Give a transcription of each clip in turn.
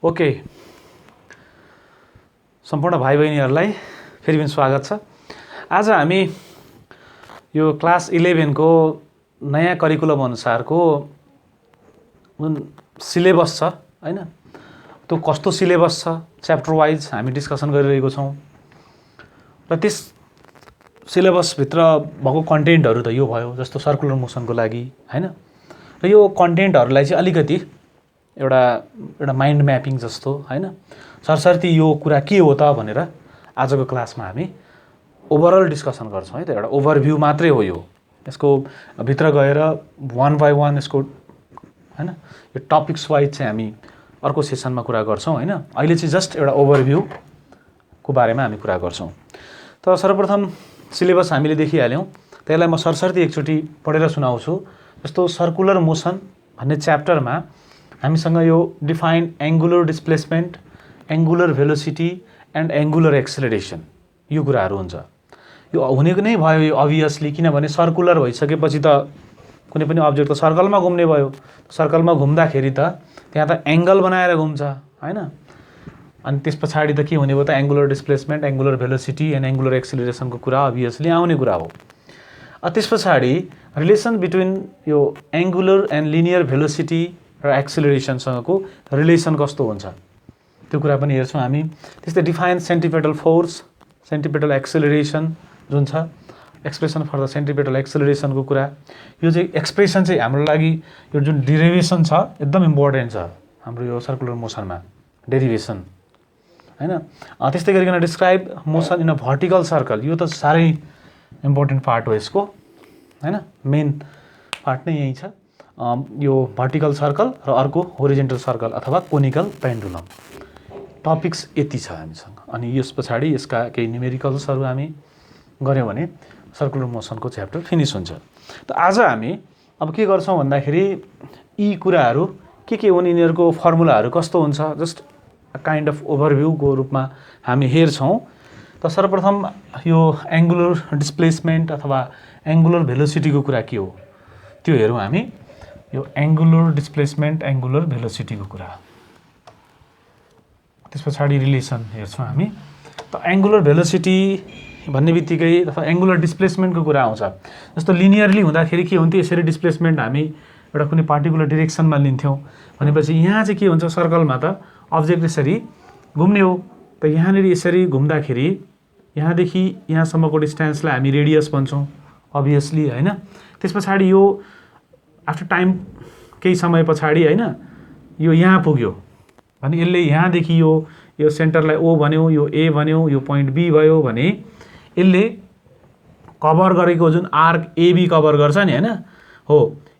Okay, सम्पूर्ण भाइ बहिनीहरूलाई फेरि पनि स्वागत छ। आज हामी यो क्लास 11 को नयाँ करिकुलम अनुसारको जुन सिलेबस छ हैन, त्यो कस्तो सिलेबस छ च्याप्टर वाइज हामी डिस्कसन गरिरहेको छौँ र त्यस सिलेबसभित्र भएको कन्टेन्टहरू त यो भयो, जस्तो सर्कुलर मोसनको लागि हैन। र यो कन्टेन्टहरूलाई चाहिँ अलिकति एउटा माइन्ड म्यापिङ जस्तो हैन, सरसर्ती यो कुरा के हो त भनेर आजको क्लासमा हामी ओभरअल डिस्कसन गर्छौँ है त। एउटा ओभरभ्यू मात्रै हो यो, यसको भित्र गएर वान बाई वान यसको हैन यो टपिक्स वाइज चाहिँ हामी अर्को सेसनमा कुरा गर्छौँ हैन। अहिले चाहिँ जस्ट एउटा ओभरभ्यूको बारेमा हामी कुरा गर्छौँ। त सर्वप्रथम सिलेबस हामीले देखिहाल्यौँ, त्यसलाई म सरसर्ती एकचोटि पढेर सुनाउँछु। जस्तो सर्कुलर मोसन भन्ने च्याप्टरमा हामीसँग यो define angular displacement, angular velocity and angular acceleration, यो कुराहरू हुन्छ। यो हुने नै भयो यो अभियसली, किनभने सर्कुलर भइसकेपछि त कुनै पनि अब्जेक्ट त सर्कलमा घुम्ने भयो। सर्कलमा घुम्दाखेरि त त्यहाँ त एङ्गल बनाएर घुम्छ हैन। अनि त्यस पछाडि त के हुने भयो त angular displacement, angular velocity and angular एक्सेलरेसनको कुरा अभियसली आउने कुरा हो। त्यस पछाडि रिलेसन बिट्विन यो एङ्गुलर एन्ड लिनियर भेलोसिटी र एक्सेलरेसनसँगको रिलेसन कस्तो हुन्छ त्यो कुरा पनि हेर्छौँ हामी। त्यस्तै डिफाइन सेन्टिपेटल फोर्स, सेन्टिपेटल एक्सेलरेसन जुन छ, एक्सप्रेसन फर द सेन्टिपेटल एक्सेलरेसनको कुरा। यो चाहिँ एक्सप्रेसन चाहिँ हाम्रो लागि यो जुन डेरिभेसन छ एकदम इम्पोर्टेन्ट छ हाम्रो यो सर्कुलर मोसनमा, डेरिभेसन हैन। त्यस्तै गरिकन describe motion in a vertical circle, यो त साह्रै इम्पोर्टेन्ट पार्ट हो यसको हैन, मेन पार्ट नै यही छ। यो भर्टिकल सर्कल र अर्को होरिजेन्टल सर्कल अथवा कोनिकल पेन्डुलम। टपिक्स यति छ हामीसँग। अनि यस पछाडि यसका केही न्युमेरिकल्सहरू हामी गऱ्यौँ भने सर्कुलर मोसनको च्याप्टर फिनिस हुन्छ। त आज हामी अब के गर्छौँ भन्दाखेरि यी कुराहरू के हुन्, यिनीहरूको फर्मुलाहरू कस्तो हुन्छ, जस्ट काइन्ड अफ ओभरभ्यूको रूपमा हामी हेर्छौँ। त सर्वप्रथम यो एङ्गुलर डिस्प्लेसमेन्ट अथवा एङ्गुलर भेलोसिटीको कुरा के हो त्यो हेरौँ हामी। यो एङ्गुलर डिस्प्लेसमेन्ट, एङ्गुलर भेलोसिटीको कुरा, त्यस पछाडि रिलेसन हेर्छौँ हामी। त एङ्गुलर भेलोसिटी भन्ने बित्तिकै अथवा एङ्गुलर डिस्प्लेसमेन्टको कुरा आउँछ। जस्तो लिनियरली हुँदाखेरि के हुन्थ्यो, यसरी डिस्प्लेसमेन्ट हामी एउटा कुनै पार्टिकुलर डिरेक्सनमा लिन्थ्यौँ भनेपछि यहाँ चाहिँ के हुन्छ, सर्कलमा त अब्जेक्ट यसरी घुम्ने हो। त यहाँनिर यसरी घुम्दाखेरि यहाँदेखि यहाँसम्मको डिस्टेन्सलाई हामी रेडियस भन्छौँ अभियसली हैन। त्यस पछाडि यो आफ्टर टाइम केही समय पछाडि हैन यो यहाँ पुग्यो भने यसले यहाँदेखि यो सेन्टरलाई ओ भन्यो, यो ए भन्यो, यो पोइन्ट बी भयो भने यसले कभर गरेको जुन आर्क एबी कभर गर्छ नि हैन, हो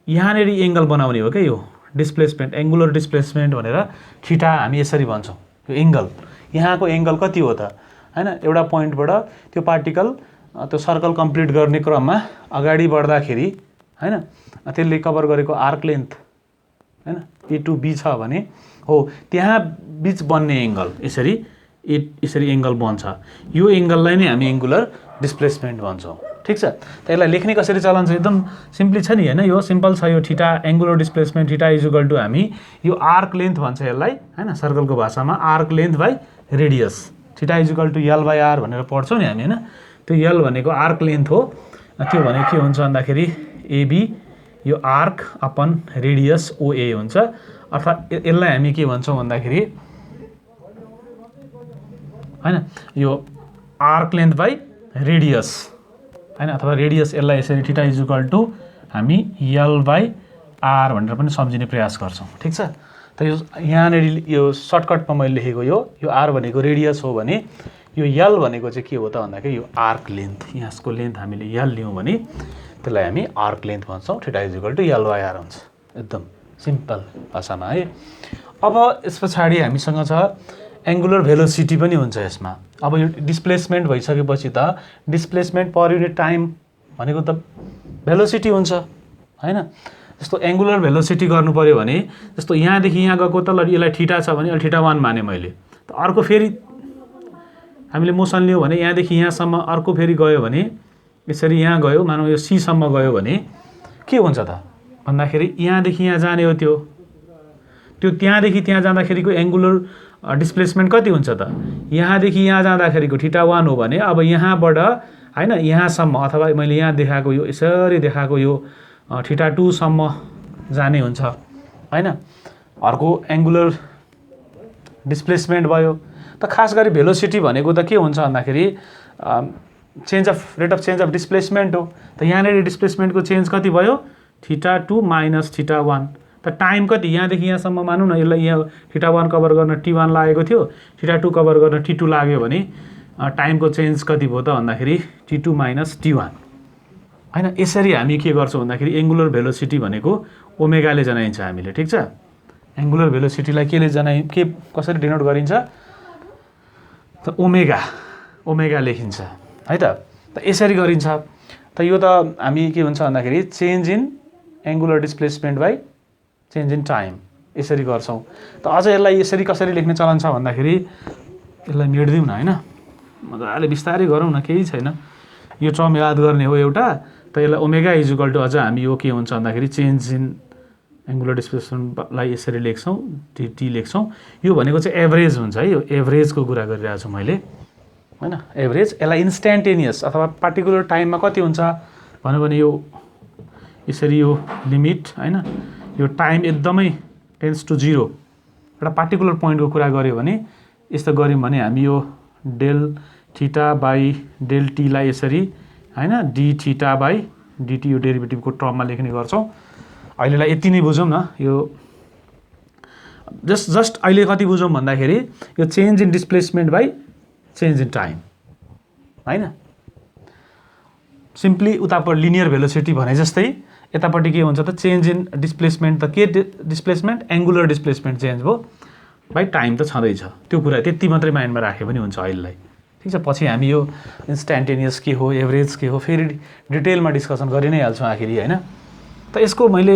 यहाँनिर एङ्गल बनाउने हो क्या यो डिस्प्लेसमेन्ट, एङ्गुलर डिस्प्लेसमेन्ट भनेर थीटा हामी यसरी भन्छौँ। यो एङ्गल, यहाँको एङ्गल कति हो त हैन, एउटा पोइन्टबाट त्यो पार्टिकल त्यो सर्कल कम्प्लिट गर्ने क्रममा अगाडि बढ्दाखेरि हैन त्यसले कभर गरेको आर्क लेन्थ हैन ए टु बी छ भने हो त्यहाँ बिच बन्ने एङ्गल यसरी एङ्गल बन्छ। यो एङ्गललाई नै हामी एङ्गुलर डिस्प्लेसमेन्ट भन्छौँ। ठिक छ। त यसलाई लेख्ने कसरी चलन छ, एकदम सिम्पली छ नि हैन, यो सिम्पल छ। यो theta angular displacement theta is equal to हामी यो आर्क लेन्थ भन्छ यसलाई हैन, सर्कलको भाषामा arc length by radius. Theta is equal to L by R भनेर पढ्छौँ नि हामी हैन। त्यो यल भनेको आर्क लेन्थ हो, त्यो भनेको के हुन्छ भन्दाखेरि एबी यो आर्क अपन रेडियस ओए हुन्छ। अर्थात् यसलाई हामी के भन्छौँ भन्दाखेरि हैन यो आर्क लेन्थ बाई रेडियस हैन, अथवा रेडियस यसलाई यसरी थीटा इज इक्वल टु हामी यल बाई आर भनेर पनि सम्झिने प्रयास गर्छौँ। ठिक छ। त यो यहाँनिर यो सर्टकटमा मैले लेखेको यो आर भनेको रेडियस हो भने यो यल भनेको चाहिँ के हो त भन्दाखेरि यो आर्क लेन्थ, यसको लेन्थ हामीले यल लियौँ भने त्यसलाई हामी आर्क लेन्थ भन्छौँ। Theta is equal to L by R हुन्छ, एकदम सिम्पल भाषामा है। अब यस पछाडि हामीसँग छ एङ्गुलर भेलोसिटी पनि हुन्छ यसमा। अब यो डिस्प्लेसमेन्ट भइसकेपछि त डिस्प्लेसमेन्ट पर युनिट टाइम भनेको त भेलोसिटी हुन्छ हैन। जस्तो एङ्गुलर भेलोसिटी गर्नु पऱ्यो भने जस्तो यहाँदेखि यहाँ गएको त यसलाई थीटा छ भने थीटा 1 माने मैले। त अर्को फेरि हामीले मोसन लियौँ भने यहाँदेखि यहाँसम्म अर्को फेरि गयो भने यसरी यहाँ गयो, मानौँ यो सीसम्म गयो भने के हुन्छ त भन्दाखेरि यहाँदेखि यहाँ जाने हो त्यो त्यो त्यहाँदेखि त्यहाँ जाँदाखेरिको एङ्गुलर डिस्प्लेसमेन्ट कति हुन्छ त? यहाँदेखि यहाँ जाँदाखेरिको θ1 हो भने अब यहाँबाट हैन यहाँसम्म अथवा मैले यहाँ देखाएको यो यसरी देखाएको यो θ2 सम्म जाने हुन्छ हैन। अर्को एङ्गुलर डिस्प्लेसमेन्ट भयो। त खास गरी भेलोसिटी भनेको त के हुन्छ भन्दाखेरि rate of change of displacement हो। त यहाँनिर डिस्प्लेसमेन्टको चेन्ज कति भयो? θ2 माइनस θ1। त टाइम कति? यहाँदेखि यहाँसम्म मानौँ न, यसलाई यहाँ θ1 कभर गर्न t1 लागेको थियो, θ2 कभर गर्न t2 लाग्यो भने टाइमको चेन्ज कति भयो त भन्दाखेरि t2 माइनस t1 हैन। यसरी हामी के गर्छौँ भन्दाखेरि एङ्गुलर भेलोसिटी भनेको ओमेगाले जनाइन्छ हामीले, ठिक छ। एङ्गुलर भेलोसिटीलाई के कसरी डिनोट गरिन्छ त? ओमेगा लेखिन्छ है त। यसरी गरिन्छ। त यो त हामी के हुन्छ भन्दाखेरि change in angular displacement by change in time यसरी गर्छौँ। त अझ यसलाई यसरी कसरी लेख्ने चलन छ भन्दाखेरि यसलाई मेट्दिउँ न हैन, मजाले बिस्तारै गरौँ न, केही छैन। यो टर्म याद गर्ने हो एउटा। त यसलाई ओमेगा इज इक्वल टु अझ हामी यो के हुन्छ भन्दाखेरि चेन्ज इन एङ्गुलर डिस्प्लेसमेन्टलाई यसरी लेख्छौँ, टी लेख्छौँ। यो भनेको चाहिँ एभरेज हुन्छ है, यो एभरेजको कुरा गरिरहेको छु मैले हैन। एभरेज यसलाई इन्स्ट्यान्टेनियस अथवा पार्टिकुलर टाइममा कति हुन्छ भन्यो भने यो यसरी यो लिमिट हैन, यो टाइम एकदमै टेन्स टु 0 एउटा पार्टिकुलर पोइन्टको कुरा गऱ्यो भने यस्तो गऱ्यौँ भने हामी यो डेल थीटा बाई डेल टीलाई यसरी हैन डी थीटा बाई dt यो डेरिभेटिभको टर्ममा लेख्ने गर्छौँ। अहिलेलाई यति नै बुझौँ न। यो जस्ट अहिले कति बुझौँ भन्दाखेरि यो change in displacement by change in time हैन। सिम्पली उतापट्टि लिनियर भेलोसिटी भने जस्तै यतापट्टि के हुन्छ त चेन्ज इन डिस्प्लेसमेन्ट। त के डिस्प्लेसमेन्ट? एङ्गुलर डिस्प्लेसमेन्ट चेन्ज भयो बाई टाइम त छँदैछ। त्यो कुरा त्यति मात्रै माइन्डमा राख्यो पनि हुन्छ अहिलेलाई, ठिक छ। पछि हामी यो इन्स्ट्यान्टेनियस के हो, एभरेज के हो, फेरि डिटेलमा डिस्कसन गरि नै हाल्छौँ आखिरी हैन। त यसको मैले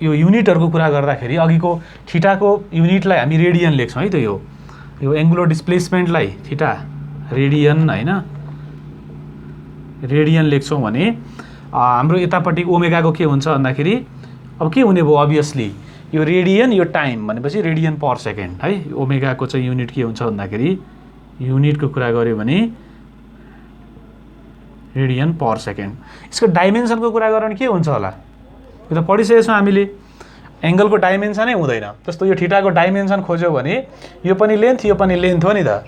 यो युनिटहरूको कुरा गर्दाखेरि अघिको थीटाको युनिटलाई हामी रेडियन लेख्छौँ है। त यो एङ्गुलर डिस्प्लेसमेन्टलाई थीटा रेडियन हैन, रेडियन लेख्छौँ भने हाम्रो यतापट्टि ओमेगाको के हुन्छ भन्दाखेरि अब के हुने भयो? अभियसली यो रेडियन यो टाइम भनेपछि रेडियन पर सेकेन्ड है। ओमेगाको चाहिँ युनिट के हुन्छ भन्दाखेरि युनिटको कुरा गऱ्यो भने रेडियन पर सेकेन्ड। यसको डाइमेन्सनको कुरा गऱ्यो भने के हुन्छ होला? यो त पढिसकेको छौँ हामीले। एङ्गलको डाइमेन्सनै हुँदैन। जस्तो यो थीटाको डाइमेन्सन खोज्यो भने यो पनि लेन्थ यो पनि लेन्थ हो नि त।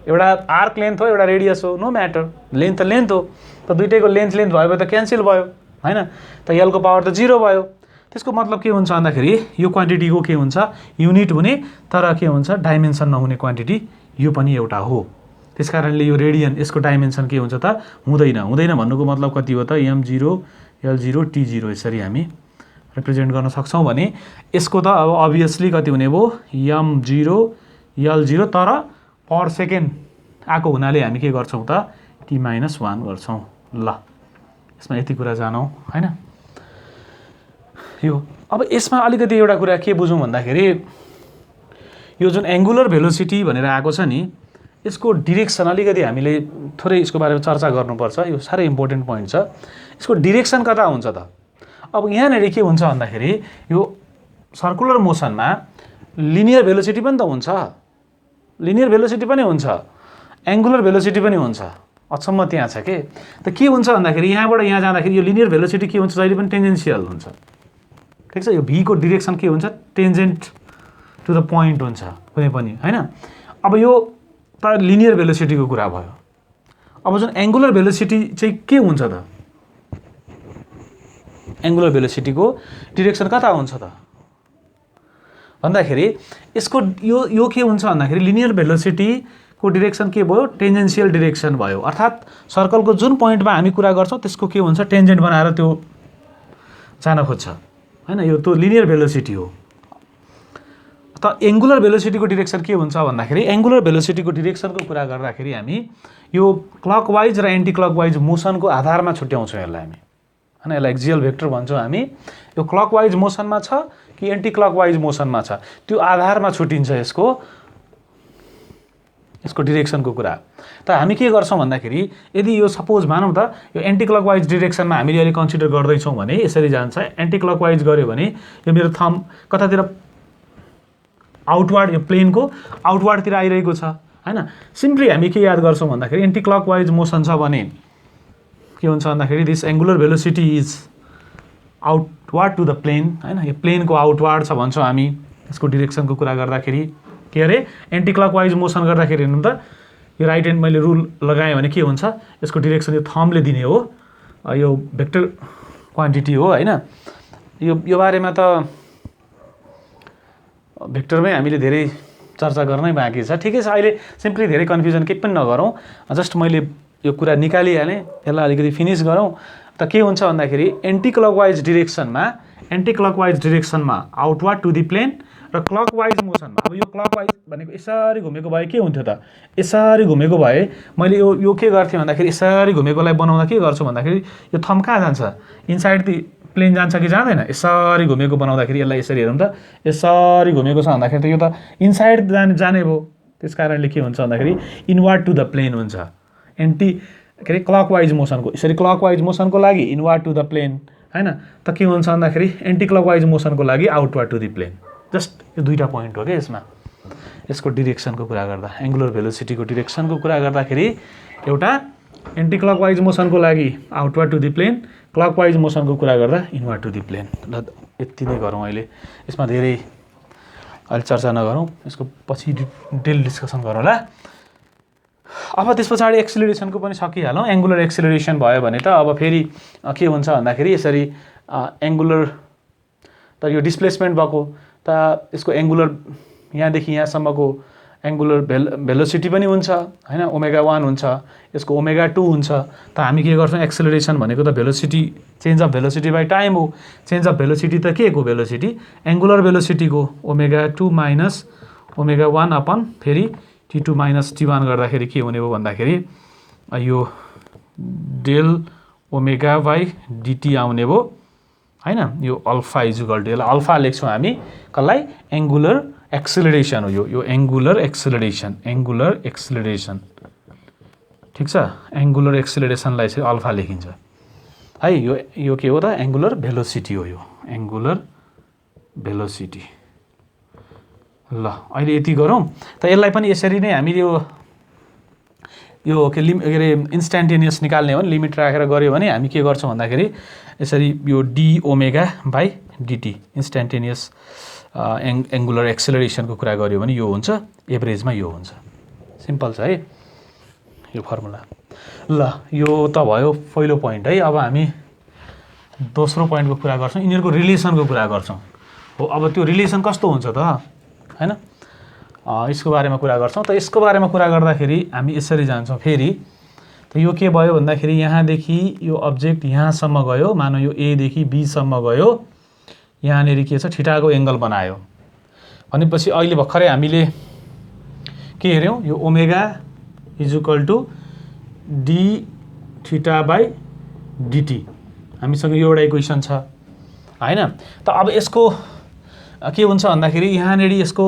एउटा आर्क लेन्थ हो एउटा रेडियस हो, नो म्याटर, लेन्थ त लेन्थ हो। त दुइटैको लेन्थ भयो त क्यान्सल भयो हैन। त एलको पावर त 0 भयो। त्यसको मतलब के हुन्छ भन्दाखेरि यो क्वान्टिटीको के हुन्छ? युनिट हुने तर के हुन्छ? डाइमेन्सन नहुने क्वान्टिटी यो पनि एउटा हो। त्यसकारणले यो रेडियन यसको डाइमेन्सन के हुन्छ त? हुँदैन भन्नुको मतलब कति हो त? m0 l0 t0 यसरी हामी रिप्रेजेन्ट गर्न सक्छौँ भने यसको त अब अभियसली कति हुने भयो? m0 l0 तर पर सेकेन्ड आएको हुनाले हामी के गर्छौँ त? t-1 गर्छौँ। ल यसमा यति कुरा जानौँ हैन। यो अब यसमा अलिकति एउटा कुरा के बुझौँ भन्दाखेरि यो जुन एङ्गुलर भेलोसिटी भनेर आएको छ नि, यसको डिरेक्सन अलिकति हामीले थोरै यसको बारेमा चर्चा गर्नुपर्छ। यो साह्रै इम्पोर्टेन्ट पोइन्ट छ। यसको डिरेक्सन कता हुन्छ त? अब यहाँनिर के हुन्छ भन्दाखेरि यो सर्कुलर मोसनमा लिनियर भेलोसिटी पनि त हुन्छ, लिनियर भेलोसिटी पनि हुन्छ, एङ्गुलर भेलोसिटी पनि हुन्छ। अचम्म त्यहाँ छ के हुन्छ भन्दाखेरि यहाँबाट यहाँ जाँदाखेरि यो लिनियर भेलोसिटी के हुन्छ? जहिले पनि टेन्जेन्सियल हुन्छ, ठिक छ। यो v को डिरेक्सन के हुन्छ? टेन्जेन्ट टु द पोइन्ट हुन्छ कुनै पनि हैन। अब यो त लिनियर भेलोसिटीको कुरा भयो। अब जुन एङ्गुलर भेलोसिटी चाहिँ के हुन्छ त? एङ्गुलर भेलोसिटीको डिरेक्सन कता हुन्छ त भन्दाखेरि यसको यो के हुन्छ भन्दाखेरि लिनियर भेलोसिटीको डिरेक्सन के भयो? टेन्जेन्सियल डिरेक्सन भयो। अर्थात् सर्कलको जुन पोइन्टमा हामी कुरा गर्छौँ त्यसको के हुन्छ? टेन्जेन्ट बनाएर त्यो जान खोज्छ हैन। यो त लिनियर भेलोसिटी हो। त एङ्गुलर भेलोसिटीको डिरेक्सन के हुन्छ भन्दाखेरि एङ्गुलर भेलोसिटीको डिरेक्सनको कुरा गर्दाखेरि हामी यो क्लकवाइज र एन्टी क्लकवाइज मोसनको आधारमा छुट्याउँछौँ यसलाई हामी हैन। यसलाई एक्सियल भेक्टर भन्छौँ हामी। यो क्लकवाइज मोसनमा छ कि एन्टी क्लकवाइज मोसनमा छ त्यो आधारमा छुटिन्छ यसको डिरेक्सनको कुरा। त हामी के गर्छौँ भन्दाखेरि यदि यो सपोज मानौँ त यो एन्टी क्लकवाइज डिरेक्सनमा हामीले अहिले कन्सिडर गर्दैछौँ भने यसरी जान्छ। एन्टी क्लकवाइज गऱ्यो भने यो मेरो थम्ब कतातिर आउटवार्ड, यो प्लेनको आउटवार्डतिर आइरहेको छ हैन। सिम्पली हामी के याद गर्छौँ भन्दाखेरि एन्टी क्लकवाइज मोसन छ भने के हुन्छ भन्दाखेरि this angular velocity is outward to the plane हैन। यो प्लेनको आउटवार्ड छ भन्छौँ हामी यसको डिरेक्सनको कुरा गर्दाखेरि। के अरे एन्टी क्लकवाइज मोसन गर्दाखेरि हेर्नु त यो राइट ह्यान्ड मैले रुल लगाएँ भने के हुन्छ, यसको डिरेक्सन यो थम्बले दिने हो, यो भेक्टर क्वान्टिटी हो हैन। यो बारेमा त भेक्टरमै हामीले धेरै चर्चा गर्नै बाँकी छ। ठिकै छ, अहिले सिम्पली धेरै कन्फ्युजन केही पनि नगरौँ, जस्ट मैले यो कुरा निकालिहालेँ, यसलाई अलिकति फिनिस गरौँ। त के हुन्छ भन्दाखेरि एन्टी क्लकवाइज डिरेक्सनमा आउटवार्ड टु दि प्लेन र क्लकवाइज मोसनमा, अब यो क्लकवाइज भनेको यसरी घुमेको भए के हुन्थ्यो त, यसरी घुमेको भए मैले यो के गर्थेँ भन्दाखेरि यसरी घुमेकोलाई बनाउँदा के गर्छु भन्दाखेरि यो थम कहाँ जान्छ, इनसाइड दि प्लेन जान्छ कि जाँदैन। यसरी घुमेको बनाउँदाखेरि यसलाई यसरी हेरौँ त, यसरी घुमेको छ भन्दाखेरि त यो त इनसाइड जाने भयो। त्यस कारणले के हुन्छ भन्दाखेरि इनवार्ड टु द प्लेन हुन्छ। एन्टी के अरे क्लकवाइज मोसनको, यसरी क्लकवाइज मोसनको लागि इनवार्ड टु द प्लेन हैन। त के हुन्छ भन्दाखेरि एन्टी क्लकवाइज मोसनको लागि outward to the plane. Just यो दुईवटा पोइन्ट हो क्या यसमा। यसको डिरेक्सनको कुरा गर्दा, एङ्गुलर भेलोसिटीको डिरेक्सनको कुरा गर्दाखेरि एउटा एन्टी क्लकवाइज मोसनको लागि outward to the plane, clockwise मोसनको कुरा गर्दा इनवार्ड टु दि प्लेन। ल यति नै गरौँ अहिले, यसमा धेरै अहिले चर्चा नगरौँ, यसको पछि डिटेल डिस्कसन गरौँ ल। अब त्यस पछाडि एक्सिलरेसनको पनि सकिहालौँ। एङ्गुलर एक्सिलरेसन भयो भने त अब फेरि के हुन्छ भन्दाखेरि यसरी एङ्गुलर त यो डिस्प्लेसमेन्ट भएको त यसको एङ्गुलर यहाँदेखि यहाँसम्मको एङ्गुलर भेलोसिटी पनि हुन्छ हैन, ओमेगा 1 हुन्छ, यसको ओमेगा 2 हुन्छ। त हामी के गर्छौँ, एक्सिलरेसन भनेको त velocity, change of velocity by time हो। चेन्ज अफ भेलोसिटी त के को भेलोसिटी, एङ्गुलर भेलोसिटीको ओमेगा 2 माइनस ओमेगा 1 अपन फेरि T2 माइनस T1 गर्दाखेरि के हुने हो भन्दाखेरि यो डेल ओमेगा बाई डिटी आउने भयो हैन। यो अल्फा इजुकल टु, यसलाई अल्फा लेख्छौँ हामी, कसलाई, एङ्गुलर एक्सिलरेसन हो यो एङ्गुलर एक्सिलरेसन ठिक छ। एङ्गुलर एक्सिलरेसनलाई चाहिँ अल्फा लेखिन्छ है। यो के हो त, एङ्गुलर भेलोसिटी हो, यो एङ्गुलर भेलोसिटी। ल अहिले यति गरौँ। त यसलाई पनि यसरी नै हामीले यो के अरे इन्स्ट्यान्टेनियस निकाल्ने हो भने लिमिट राखेर गऱ्यो भने हामी के गर्छौँ भन्दाखेरि यसरी यो d omega by dt instantaneous angular एक्सिलरेसनको कुरा गऱ्यो भने यो हुन्छ, एभरेजमा यो हुन्छ। सिम्पल छ है यो फर्मुला। ल यो त भयो पहिलो पोइन्ट है। अब हामी दोस्रो पोइन्टको कुरा गर्छौँ, यिनीहरूको रिलेसनको कुरा गर्छौँ। हो अब त्यो रिलेसन कस्तो हुन्छ त हैन, यसको बारेमा कुरा गर्छौँ। त यसको बारेमा कुरा गर्दाखेरि हामी यसरी जान्छौँ फेरि। त यो के भयो भन्दाखेरि यहाँदेखि यो अब्जेक्ट यहाँसम्म गयो, मानौ यो एदेखि बीसम्म गयो, यहाँनिर के छ, ठिटाको एङ्गल बनायो भनेपछि अहिले भर्खरै हामीले के हेऱ्यौँ, यो omega is equal to D theta by DT, हामीसँग यो एउटा इक्वेसन छ हैन। त अब यसको के हुन्छ भन्दाखेरि यहाँनिर यसको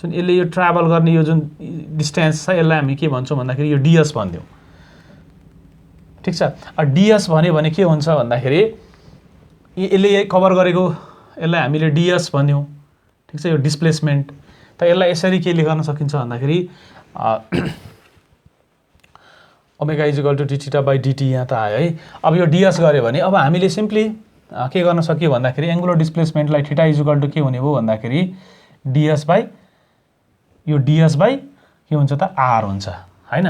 जुन यसले यो ट्राभल गर्ने यो जुन डिस्टेन्स छ यसलाई हामी के भन्छौँ भन्दाखेरि यो डिएस भनिदिउँ ठिक छ। डिएस भन्यो भने के हुन्छ भन्दाखेरि यसले कभर गरेको यसलाई हामीले डिएस भन्यौँ ठिक छ, यो डिस्प्लेसमेन्ट। त यसलाई यसरी के लेख्न सकिन्छ भन्दाखेरि omega is equal to D theta by DT यहाँ त आयो है। अब यो डिएस गऱ्यो भने अब हामीले सिम्पली के गर्न सक्यो भन्दाखेरि एङ्गुलर डिस्प्लेसमेन्टलाई थीटा इजुकल टु के हुने भयो भन्दाखेरि डिएस बाई के हुन्छ त, आर हुन्छ हैन।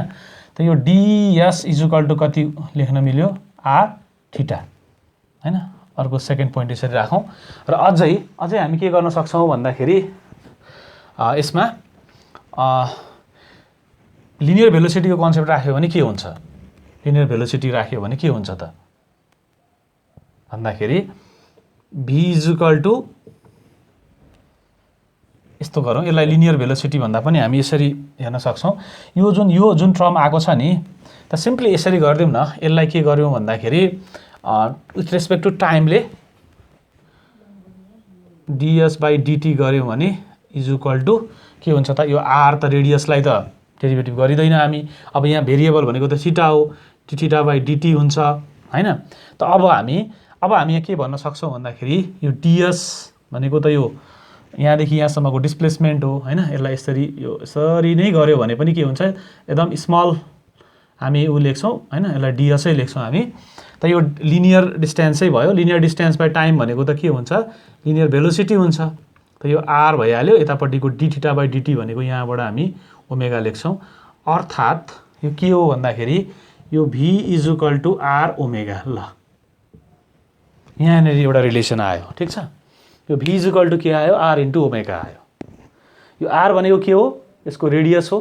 त यो डिएस इजुकल टु कति लेख्न मिल्यो, आर थीटा हैन। अर्को सेकेन्ड पोइन्ट यसरी राखौँ। र अझै हामी के गर्न सक्छौँ भन्दाखेरि यसमा लिनियर भेलोसिटीको कन्सेप्ट राख्यो भने के हुन्छ, लिनियर भेलोसिटी राख्यो भने के हुन्छ त भन्दाखेरि भी इजुकल टु, यस्तो गरौँ, यसलाई लिनियर भेलोसिटी भन्दा पनि हामी यसरी हेर्न सक्छौँ। यो जुन टर्म आएको छ नि, त सिम्पली यसरी गरिदिउँ न, यसलाई के गर्यौँ भन्दाखेरि विथ रेस्पेक्ट टु टाइमले डिएस बाई डिटी गऱ्यौँ भने इजुकल टु के हुन्छ त, यो आर त रेडियसलाई त डेरिभेटिभ गरिँदैन हामी। अब यहाँ भेरिएबल भनेको त थीटा हो, थीटा बाई डिटी हुन्छ हैन। त अब हामी यहाँ के भन्न सक्छौँ भन्दाखेरि यो डिएस भनेको त यो यहाँदेखि यहाँसम्मको डिस्प्लेसमेन्ट हो हैन। यसलाई यसरी नै गर्यो भने पनि के हुन्छ, एकदम स्मल हामी उ लेख्छौँ हैन, यसलाई ds लेख्छौँ हामी। त यो लिनियर डिस्टेन्सै भयो। लिनियर डिस्टेन्स बाई टाइम भनेको त के हुन्छ, लिनियर भेलोसिटी हुन्छ। त यो r भइहाल्यो। यतापट्टिको dθ बाई dt भनेको यहाँबाट हामी ओमेगा लेख्छौँ। अर्थात् यो के हो भन्दाखेरि यो v = r ओमेगा। ल यहाँनिर एउटा रिलेसन आयो, ठिक छ। यो v = के आयो, r * ओमेगा आयो। यो r भनेको के हो, यसको रेडियस हो।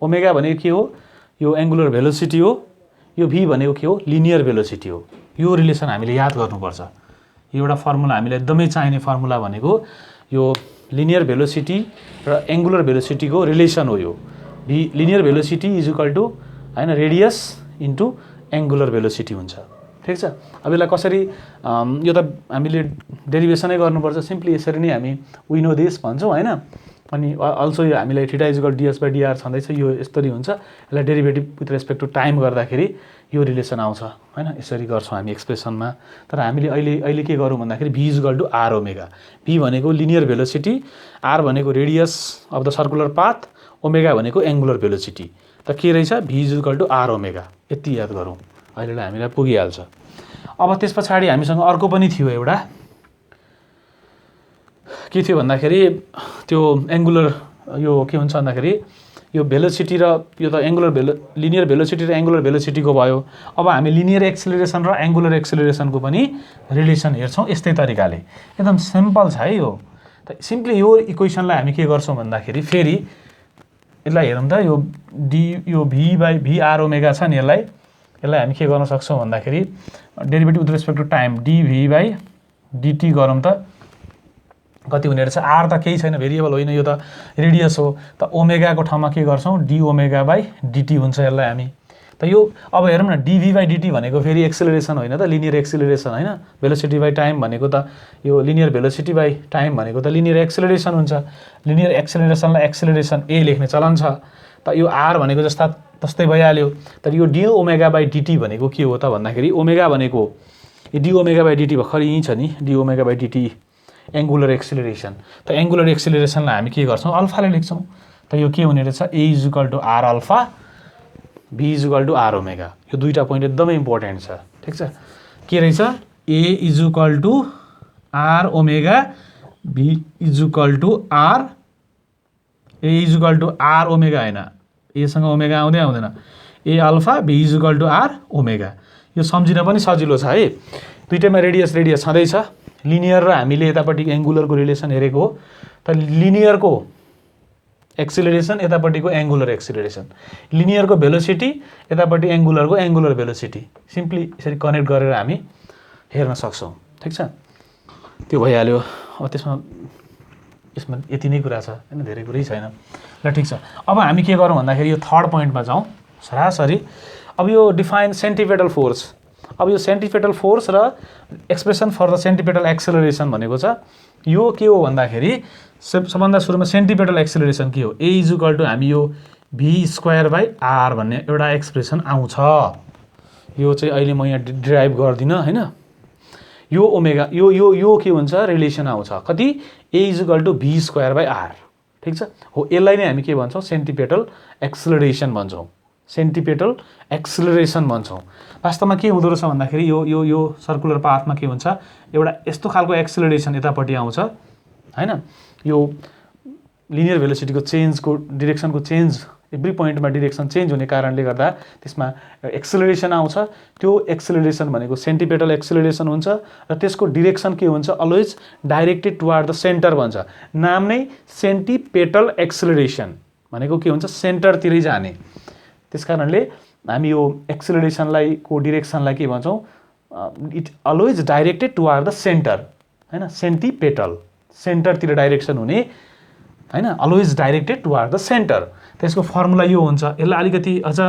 ओमेगा भनेको के हो, यो एङ्गुलर भेलोसिटी हो। यो v भनेको के हो, लिनियर भेलोसिटी हो। यो रिलेसन हामीले याद गर्नुपर्छ। यो एउटा फर्मुला हामीलाई एकदमै चाहिने फर्मुला भनेको यो लिनियर भेलोसिटी र एङ्गुलर भेलोसिटीको रिलेसन हो। यो लिनियर भेलोसिटी = हैन रेडियस इन्टु एङ्गुलर भेलोसिटी हुन्छ, ठिक छ। अब यसलाई कसरी, यो त हामीले डेरिभेसनै गर्नुपर्छ। सिम्पली यसरी नै हामी वी नो दिस भन्छौँ हैन। अनि अल्सो यो हामीलाई θ = ds/dr छँदैछ, यो यस्तरी हुन्छ। यसलाई derivative with respect to time गर्दाखेरि यो रिलेसन आउँछ हैन। यसरी गर्छौँ हामी एक्सप्रेसनमा। तर हामीले अहिले के गरौँ भन्दाखेरि v = r ओमेगा। v भनेको लिनियर भेलोसिटी, r भनेको radius of the circular path, omega भनेको एङ्गुलर भेलोसिटी। त के रहेछ, v = r ओमेगा। यति याद गरौँ, अहिलेलाई हामीलाई पुगिहाल्छ। अब त्यस पछाडि हामीसँग अर्को पनि थियो एउटा, के थियो भन्दाखेरि त्यो एङ्गुलर, यो के हुन्छ भन्दाखेरि यो भेलोसिटी र यो त लिनियर भेलोसिटी र एङ्गुलर भेलोसिटीको भयो। अब हामी लिनियर एक्सेलरेसन र एङ्गुलर एक्सेलरेसनको पनि रिलेसन हेर्छौँ यस्तै तरिकाले। एकदम सिम्पल छ है यो। त सिम्पली यो इक्वेसनलाई हामी के गर्छौँ भन्दाखेरि फेरि यसलाई हेरौँ त। यो v/r ओमेगा छ नि, यसलाई हामी के गर्न सक्छौँ भन्दाखेरि derivative with respect to time dv/dt गरौँ त। कति हुने रहेछ, r त केही छैन, भेरिएबल होइन, यो त रेडियस हो। त ओमेगाको ठाउँमा के गर्छौँ, dω/dt हुन्छ यसलाई हामी। त यो अब हेरौँ न, dv/dt भनेको फेरि एक्सेलरेसन होइन त, लिनियर एक्सेलरेसन होइन। भेलोसिटी बाई टाइम भनेको त यो लिनियर भेलोसिटी बाई टाइम भनेको त लिनियर एक्सेलरेसन हुन्छ। लिनियर एक्सेलरेसनलाई एक्सेलरेसन a लेख्ने चलन छ। त यो r भनेको जस्तै भइहाल्यो। तर यो dω/dt भनेको के हो त भन्दाखेरि, ओमेगा भनेको यो dω/dt भर्खर यहीँ छ नि, dω/dt एङ्गुलर एक्सेलरेसन। त एङ्गुलर एक्सेलरेसनलाई हामी के गर्छौँ, अल्फाले लेख्छौँ। त यो के हुने रहेछ, a = r alpha, v = r omega. यो दुईटा पोइन्ट एकदमै इम्पोर्टेन्ट छ, ठिक छ। के रहेछ, a = r omega, v = r omega होइन, एसँग ओमेगा आउँदैन, a alpha, v = r omega. यो सम्झिन पनि सजिलो छ है। दुईटैमा रेडियस छँदैछ। लिनियर र हामीले यतापट्टि एङ्गुलरको रिलेसन हेरेको हो। त लिनियरको एक्सेलरेसन, यतापट्टिको एङ्गुलर एक्सेलरेसन, लिनियरको भेलोसिटी, यतापट्टि एङ्गुलरको एङ्गुलर भेलोसिटी। सिम्पली यसरी कनेक्ट गरेर हामी हेर्न सक्छौँ, ठिक छ। त्यो भइहाल्यो। अब यसमा यति नै कुरा छ हैन, धेरै कुरै छैन। ल ठिक छ। अब हामी के गरौँ भन्दाखेरि यो थर्ड पोइन्टमा जाउँ सरासरी। अब यो डिफाइन सेन्टिपेटल फोर्स। अब यो सेन्टिपेटल फोर्स र एक्सप्रेसन फर द सेन्टिपेटल एक्सेलरेसन भनेको छ। यो के हो भन्दाखेरि सबभन्दा सुरुमा सेन्टिपेटल एक्सेलरेसन के हो, a = हामी यो v²/r भन्ने एउटा एक्सप्रेसन आउँछ। यो चाहिँ अहिले म यहाँ डिराइभ गर्दिनँ हैन। यो ओमेगा यो के हुन्छ, रिलेसन आउँछ। कति, a = v²/r, ठिक छ। हो यसलाई नै हामी के भन्छौँ, सेन्टिपेटल एक्सेलरेसन भन्छौँ, सेन्टिपेटल एक्सेलरेसन भन्छौँ। वास्तवमा के हुँदो रहेछ भन्दाखेरि यो सर्कुलर पाथमा के हुन्छ, एउटा यस्तो खालको एक्सेलरेसन यतापट्टि आउँछ हैन। यो लिनियर भेलोसिटीको चेन्जको डिरेक्सनको चेन्ज, एभ्री पोइन्टमा डिरेक्सन चेन्ज हुने कारणले गर्दा त्यसमा एक्सेलरेसन आउँछ। त्यो एक्सेलरेसन भनेको सेन्टिपेटल एक्सेलरेसन हुन्छ र त्यसको डिरेक्सन के हुन्छ, always directed toward the centre भन्छ। नाम नै सेन्टिपेटल एक्सेलरेसन भनेको के हुन्छ, सेन्टरतिरै जाने। त्यसकारणले हामी यो एक्सेलरेसनलाई को डिरेक्सनलाई के भन्छौँ, it always directed toward the centre हैन। सेन्टिपेटल सेन्टरतिर डाइरेक्सन हुने हैन, always directed toward the centre. त्यसको फर्मुला यो हुन्छ। यसलाई अलिकति अझ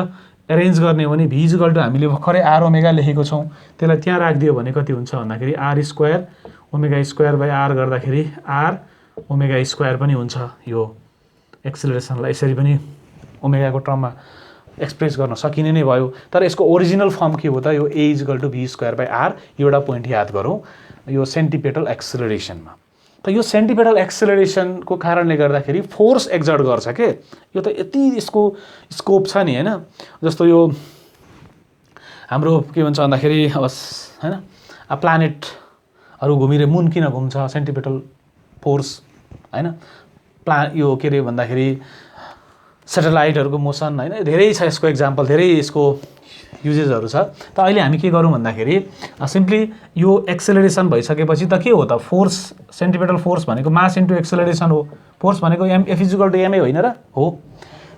एरेन्ज गर्ने हो भने v = हामीले भर्खरै r ओमेगा लेखेको छौँ, त्यसलाई त्यहाँ राखिदियो भने कति हुन्छ भन्दाखेरि r² ओमेगा² गर्दाखेरि r ओमेगा² पनि हुन्छ। यो एक्सेलरेसनलाई यसरी पनि ओमेगाको टर्ममा एक्सप्रेस गर्न सकिने नै भयो। तर यसको ओरिजिनल फर्म के हो त, यो a = v²/r। एउटा पोइन्ट याद गरौँ यो सेन्टिपेटल एक्सेलरेसनमा। त यो सेन्टिपिटल एक्सेलरेसनको कारणले गर्दाखेरि फोर्स एक्जर्ट गर्छ के। यो त यति यसको स्कोप छ नि हैन। जस्तो यो हाम्रो के भन्छ भन्दाखेरि अब हैन प्लानेटहरु घुमिरे मुन किन घुम्छ, सेन्टिपिटल फोर्स हैन। यो के रे भन्दाखेरि सैटेलाइटहरुको मोसन हैन, धेरै छ यसको एक्जाम्पल, धेरै यसको युजेसहरु छ। त अहिले हामी के गरौँ भन्दाखेरि सिम्पली यो एक्सेलरेसन भइसकेपछि त के हो त, फोर्स, सेन्टिपिटल फोर्स भनेको मास इन्टु एक्सेलरेसन हो। फोर्स भनेको F = ma होइन र हो।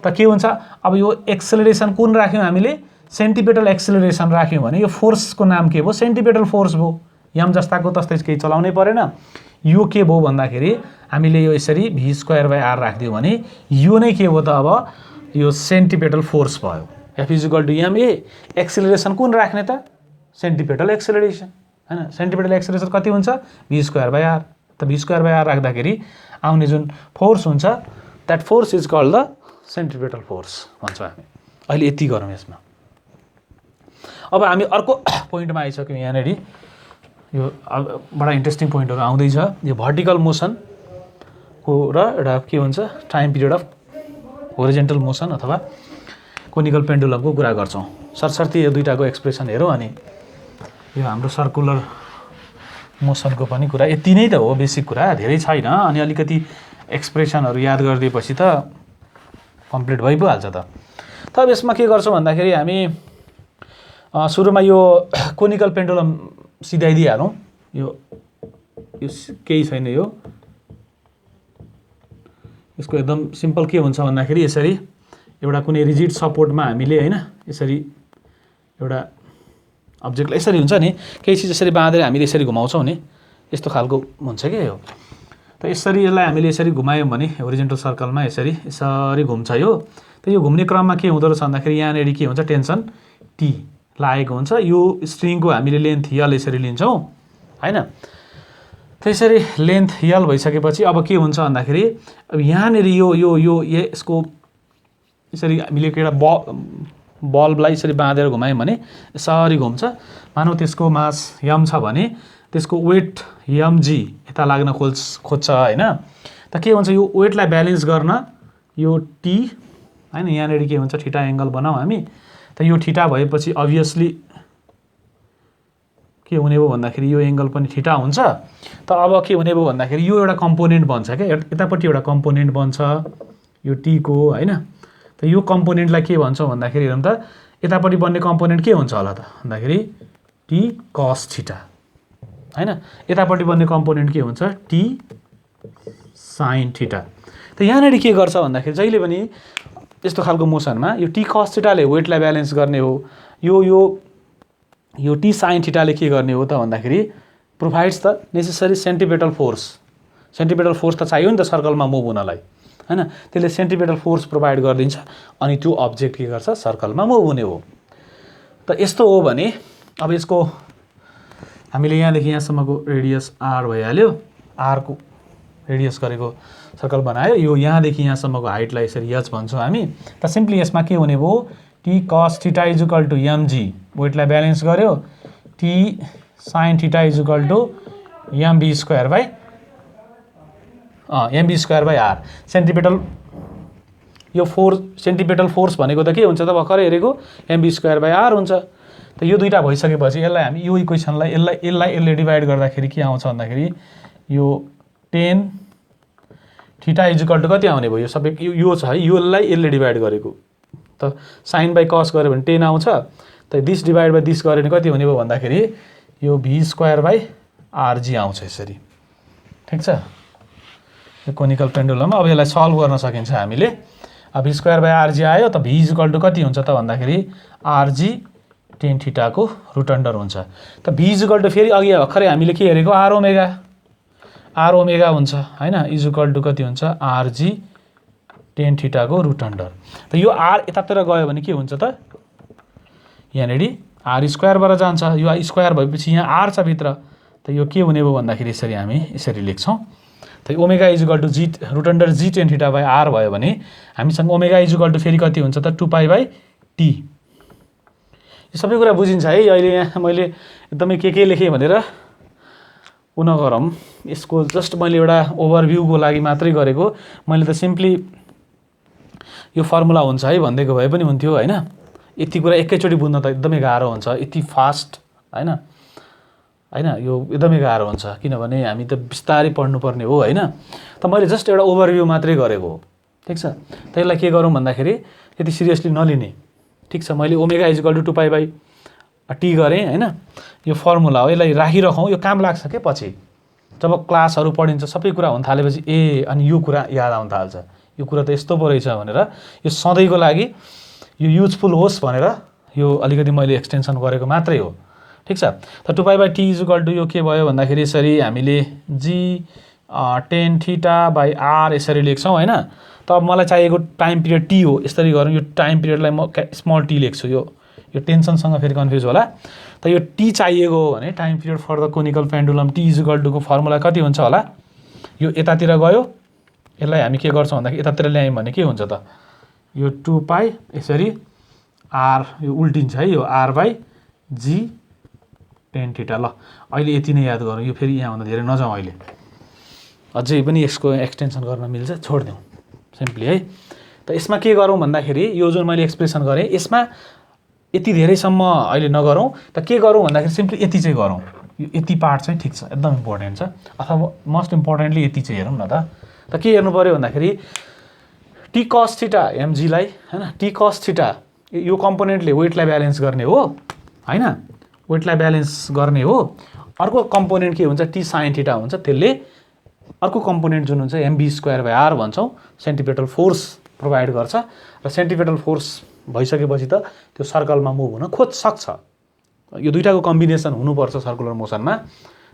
त के हुन्छ अब यो एक्सेलरेसन कुन राख्यौं हामीले, सेन्टिपिटल एक्सेलरेसन राख्यौं भने यो फोर्सको नाम के भयो, सेन्टिपिटल फोर्स भयो। m जस्ताको तस्तै केही चलाउनै परेन। यो के भयो भन्दाखेरि हामीले यो यसरी v²/r राख्दियौ भने यो नै के भयो त, अब यो सेन्टिपिटल फोर्स भयो। F = ma, एक्सेलरेसन कुन राख्ने त, सेन्टिपिटल एक्सेलरेसन हैन। सेन्टिपिटल एक्सेलरेसन कति हुन्छ, v²/r। त v²/r राख्दाखेरि आउने जुन फोर्स हुन्छ, that force is called the centripetal force भन्छौँ हामी। अहिले यति गरौँ यसमा। अब हामी अर्को पोइन्टमा आइसक्यौँ यहाँनेर। यो बडा इन्ट्रेस्टिङ पोइन्टहरु आउँदैछ। यो भर्टिकल मोसन को र एउटा के भन्छ time period of horizontal motion अथवा कोनिकल पेन्डुलमको कुरा गर्छौं। सरसर्ती यो दुईटाको एक्सप्रेसन हेरौँ अनि यो हाम्रो सर्कुलर मोसनको पनि कुरा यति नै त हो, बेसिक कुरा धेरै छैन। अनि अलिकति एक्सप्रेसनहरु याद गरिदिएपछि त कम्प्लिट भइ पो हाल्छ त। तब यसमा के गर्छौं भन्दाखेरि हामी सुरुमा यो कोनिकल पेन्डुलम सिधाइदिहालौं। यो केही छैन, यो यसको एकदम सिम्पल के हुन्छ भन्दाखेरि यसरी एउटा कुनै रिजिड सपोर्टमा हामीले हैन यसरी एउटा अब्जेक्टलाई यसरी हुन्छ नि, केही चीज यसरी बाँधेर हामीले यसरी घुमाउँछौं नि, यस्तो खालको हुन्छ के यो। त यसरी यसलाई हामीले यसरी घुमायौं भने होरिजेन्टल सर्कलमा यसरी घुम्छ यो। त यो घुम्ने क्रममा के हुँदो रहेछ भन्दाखेरि यहाँनेर के हुन्छ, टेन्सन T लागेको हुन्छ। यो स्ट्रिङको हामीले लेन्थ L यसरी लिन्छौं हैन। त्यसरी लेन्थ L भइसकेपछि अब के हुन्छ भन्दाखेरि अब यहाँनेर यो यसको यसरी हामीले एउटा बल्बलाई यसरी बाँधेर घुमायौं भने यसरी घुम्छ। मानौ त्यसको मास m छ भने त्यसको वेट mg यता लाग्न खोज्छ हैन। त के हुन्छ, यो वेटलाई ब्यालेन्स गर्न यो t हैन, यहाँनेर के हुन्छ थीटा एंगल बनाऊ हामी। त यो थीटा भएपछि अभियसली के हुने भयो भन्दाखेरि यो एंगल पनि थीटा हुन्छ। त अब के हुने भयो भन्दाखेरि यो एउटा कम्पोनेन्ट बन्छ के, यतापट्टि एउटा कम्पोनेन्ट बन्छ यो t को हैन। त यो कम्पोनेन्टलाई के भन्छौं भन्दाखेरि हेरौँ त, यतापट्टि बन्ने कम्पोनेन्ट के हुन्छ होला त भन्दाखेरि t cos थीटा हैन। यतापट्टि बन्ने कम्पोनेन्ट के हुन्छ, t sin थीटा। त यहाँनेर के गर्छ भन्दाखेरि जहिले पनि यस्तो खालको मोसनमा यो t cos थीटाले वेटलाई ब्यालेन्स गर्ने हो, यो t sin थीटाले के गर्ने हो त भन्दाखेरि provides the necessary centripetal force. Centripetal force त चाहियो नि त सर्कलमा मुभ हुनलाई हैन। त्यसले सेन्टिपिटल फोर्स प्रोभाइड गरिदिन्छ अनि त्यो अब्जेक्ट के गर्छ, सर्कलमा मुभ हुने हो। त यस्तो हो भने अब यसको हामीले यहाँदेखि यहाँसम्मको रेडियस r भइहाल्यो, r को रेडियस गरेको सर्कल बनायो। यो यहाँदेखि यहाँसम्मको हाइटलाई यसरी h भन्छौँ हामी। त सिम्पली यसमा के हुने भयो, t cos थीटा = mg वेटलाई ब्यालेन्स गर्यो, t sin theta = mv²/r। Centripetal यो सेन्टिपिटल फोर्स भनेको त के हुन्छ त भर्खरै हेरेको mv²/r हुन्छ। त यो दुईटा भइसकेपछि यसलाई हामी यो इक्वेसनलाई यसले डिभाइड गर्दाखेरि के आउँछ भन्दाखेरि यो 10 थीटा = कति आउने भयो, यो सबै यो छ है, योलाई यसले डिभाइड गरेको। त sin / cos गर्यो भने 10 आउँछ। त दिस डिभाइड बाइ दिस गर्यो भने कति हुने भयो भन्दाखेरि यो v²/rg आउँछ यसरी। ठीक छ, यो कोनिकल पेन्डुलम। अब यसलाई सल्भ गर्न सकिन्छ हामीले। अब v²/rg आयो त v = कति हुन्छ त भन्दाखेरि rg tan थीटा को रुट अन्डर हुन्छ। त v = फेरि अघि भर्खरै हामीले के हेरेको r ओमेगा हुन्छ हैन, = कति हुन्छ rg tan थीटा को रुट अन्डर। त यो r यतातिर गयो भने के हुन्छ त, यहाँनेर r² बाट जान्छ, यो स्क्वायर भएपछि यहाँ r छ भित्र। त यो के हुने भयो भन्दाखेरि यसरी हामी यसरी लेख्छौं। त omega = g root under g tan theta by r भयो भने हामीसँग ओमेगा = फेरि कति हुन्छ त 2π/t। यो सबै कुरा बुझिन्छ है। अहिले यहाँ मैले एकदमै के लेखेँ भनेर उ नगरौँ, यसको जस्ट मैले एउटा ओभरभ्यूको लागि मात्रै गरेको। मैले त सिम्पली यो फर्मुला हुन्छ है भनिदिएको भए पनि हुन्थ्यो होइन। यति कुरा एकैचोटि बुझ्न त एकदमै गाह्रो हुन्छ, यति फास्ट होइन होइन, यो एकदमै गाह्रो हुन्छ, किनभने हामी त बिस्तारै पढ्नुपर्ने हो होइन। त मैले जस्ट एउटा ओभरभ्यू मात्रै गरेको हो, ठिक छ। त्यसलाई के गरौँ भन्दाखेरि यति सिरियसली नलिने, ठिक छ। मैले ओमेगा इजिकल टु 2π/t गरेँ होइन। यो फर्मुला हो, यसलाई राखिरखौँ, यो काम लाग्छ के पछि जब क्लासहरू पढिन्छ सबै कुरा हुन थालेपछि ए अनि यो कुरा याद आउन थाल्छ, यो कुरा त यस्तो पो रहेछ भनेर। यो सधैँको लागि यो युजफुल होस् भनेर यो अलिकति मैले एक्सटेन्सन गरेको मात्रै हो, ठिक छ। त 2π/t इजिकल टु यो के भयो भन्दाखेरि यसरी हामीले g tan θ/r यसरी लेख्छौँ होइन। त अब मलाई चाहिएको टाइम पिरियड t हो, यसरी गरौँ। यो टाइम पिरियडलाई म स्मल t लेख्छु, यो टेन्सनसँग फेरि कन्फ्युज होला। त यो t चाहिएको हो भने time period for the conical pendulum t is equal टुको फर्मुला कति हुन्छ होला। यो यतातिर गयो, यसलाई हामी के गर्छौँ भन्दाखेरि यतातिर ल्यायौँ भने के हुन्छ त, यो 2π यसरी r, यो उल्टिन्छ है, यो r/g tan θ। ल अहिले यति नै याद गरौँ, यो फेरि यहाँभन्दा धेरै नजाउँ अहिले, अझै पनि यसको एक्सटेन्सन गर्न मिल्छ, छोडिदिउँ सिम्पली है। त यसमा के गरौँ भन्दाखेरि यो जुन मैले एक्सप्रेसन गरेँ यसमा यति धेरैसम्म अहिले नगरौँ। त के गरौँ भन्दाखेरि सिम्पली यति चाहिँ गरौँ, यो यति पार्ट चाहिँ ठिक छ, एकदम इम्पोर्टेन्ट छ। अथवा मोस्ट इम्पोर्टेन्टली यति चाहिँ हेरौँ न त। त के हेर्नु पऱ्यो भन्दाखेरि t cos θ mg लाई होइन, t cos θ यो कम्पोनेन्टले वेटलाई ब्यालेन्स गर्ने हो होइन, वेटलाई ब्यालेन्स गर्ने हो। अर्को कम्पोनेन्ट के हुन्छ, t sin θ हुन्छ, त्यसले अर्को कम्पोनेन्ट जुन हुन्छ mv²/r भन्छौँ, सेन्टिपिटल फोर्स प्रोभाइड गर्छ। र सेन्टिपिटल फोर्स भइसकेपछि त त्यो सर्कलमा मुभ हुन खोज्छ सक्छ। यो दुईटाको कम्बिनेसन हुनुपर्छ सर्कुलर मोसनमा।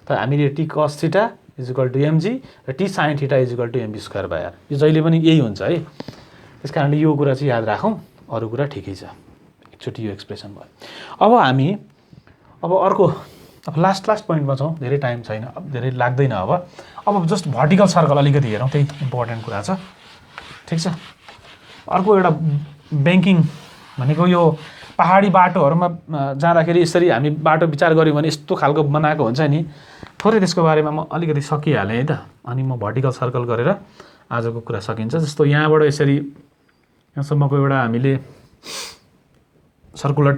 त हामीले t cos θ is equal to mg र t sin θ is equal to mv²/r, यो जहिले पनि यही हुन्छ है। त्यस कारणले यो कुरा चाहिँ याद राखौँ, अरू कुरा ठिकै छ। एकचोटि यो एक्सप्रेसन भयो। अब हामी अर्को लास्ट पोइन्टमा छौँ, धेरै टाइम छैन, अब धेरै लाग्दैन। अब जस्ट भर्टिकल सर्कल अलिकति हेरौँ, त्यही इम्पोर्टेन्ट कुरा छ, ठिक छ। अर्को एउटा ब्याङ्किङ भनेको यो पहाडी बाटोहरूमा जाँदाखेरि यसरी हामी बाटो विचार गऱ्यौँ भने यस्तो खालको बनाएको हुन्छ नि। थोरै त्यसको बारेमा म अलिकति सकिहालेँ है त, अनि म भर्टिकल सर्कल गरेर आजको कुरा सकिन्छ। जस्तो यहाँबाट यसरी यहाँसम्मको एउटा हामीले सर्कुलर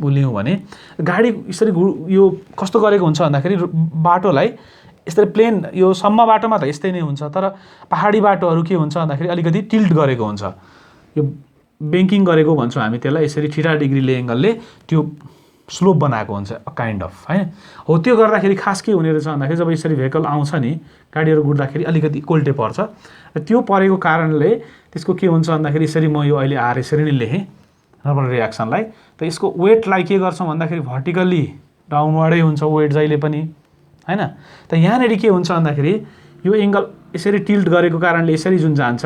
लियौँ भने गाडी यसरी यो कस्तो गरेको हुन्छ भन्दाखेरि बाटोलाई यसरी प्लेन यो सम्म बाटोमा त यस्तै नै हुन्छ, तर पहाडी बाटोहरू के हुन्छ भन्दाखेरि अलिकति टिल्ट गरेको हुन्छ, यो ब्याङ्किङ गरेको भन्छौँ हामी त्यसलाई। यसरी θ°ले एङ्गलले त्यो स्लोप बनाएको हुन्छ काइन्ड अफ है। हो त्यो गर्दाखेरि खास के हुने रहेछ भन्दाखेरि जब यसरी भेहिकल आउँछ नि, गाडीहरू गुड्दाखेरि अलिकति कोल्टे पर्छ। र त्यो परेको कारणले त्यसको के हुन्छ भन्दाखेरि यसरी म यो अहिले आर यसरी नै लेखेँ नर्मल रियाक्सनलाई। त यसको वेटलाई के गर्छौँ भन्दाखेरि भर्टिकल्ली डाउनवर्डै हुन्छ वेट जहिले पनि होइन। त यहाँनिर के हुन्छ भन्दाखेरि यो एङ्गल यसरी टिल्ट गरेको कारणले यसरी जुन जान्छ,